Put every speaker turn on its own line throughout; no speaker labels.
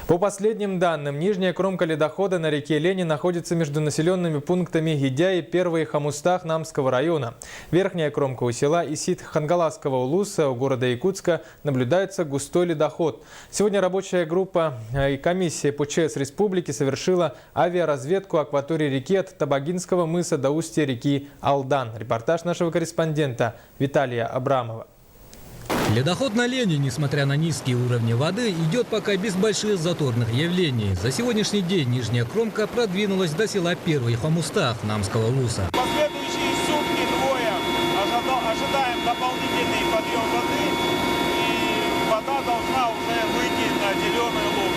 По последним данным, нижняя кромка ледохода на реке Лени находится между населенными пунктами Гидя и Первый Хамустах Намского района. Верхняя кромка у села Исит-Хангаласского улуса у города Якутска наблюдается густой ледоход. Сегодня рабочая группа и комиссия по ЧС республики совершила авиаразведку акватории реки от Табагинского мыса до устья реки Алдан. Репортаж нашего корреспондента Виталия Абрамова.
Ледоход на Лени, несмотря на низкие уровни воды, идет пока без больших заторных явлений. За сегодняшний день нижняя кромка продвинулась до села Первый Хамустах Намского улуса.
В последующие сутки-двое ожидаем дополнительный подъем воды, и вода должна уже выйти на зеленую лугу.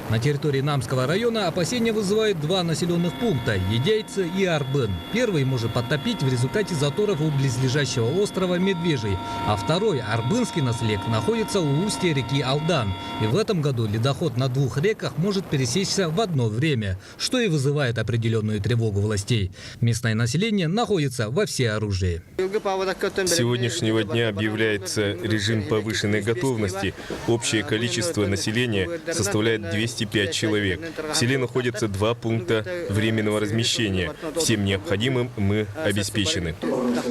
На территории Намского района опасения вызывают два населенных пункта – Едяйцы и Арбын. Первый может подтопить в результате заторов у близлежащего острова Медвежий, а второй, Арбынский наслег, находится у устья реки Алдан. И в этом году ледоход на двух реках может пересечься в одно время, что и вызывает определенную тревогу властей. Местное население находится во всеоружии.
С сегодняшнего дня объявляется режим повышенной готовности. Общее количество населения составляет 205 человек. В селе находятся 2 пункта временного размещения. Всем необходимым мы обеспечены.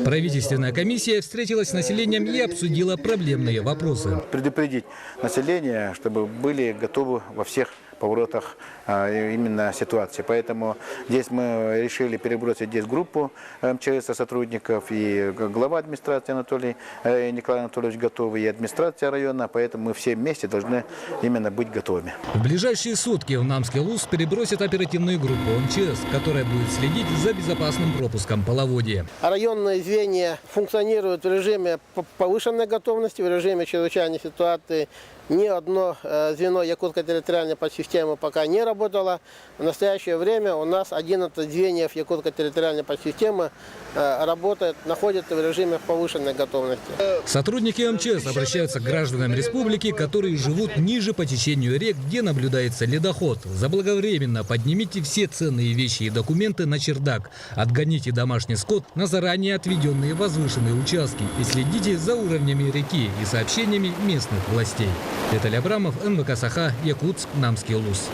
Правительственная комиссия встретилась с населением и обсудила проблемные вопросы.
Предупредить население, чтобы были готовы во всех поворотах именно ситуации. Поэтому здесь мы решили перебросить здесь группу МЧС сотрудников, и глава администрации Николай Анатольевич готовы, и администрация района, поэтому мы все вместе должны именно быть готовыми.
В ближайшие сутки в Намский улус перебросят оперативную группу МЧС, которая будет следить за безопасным пропуском половодья.
Районные звенья функционируют в режиме повышенной готовности, в режиме чрезвычайной ситуации. Ни одно звено Якутской территориальной подсистемы пока не работало. В настоящее время у нас 11 звеньев Якутской территориальной подсистемы работают, находятся в режиме повышенной готовности.
Сотрудники МЧС обращаются к гражданам республики, которые живут ниже по течению рек, где наблюдается ледоход. Заблаговременно поднимите все ценные вещи и документы на чердак, отгоните домашний скот на заранее отведенные возвышенные участки и следите за уровнями реки и сообщениями местных властей. Виталий Абрамов, НВК Саха, Якутск, Намский улус.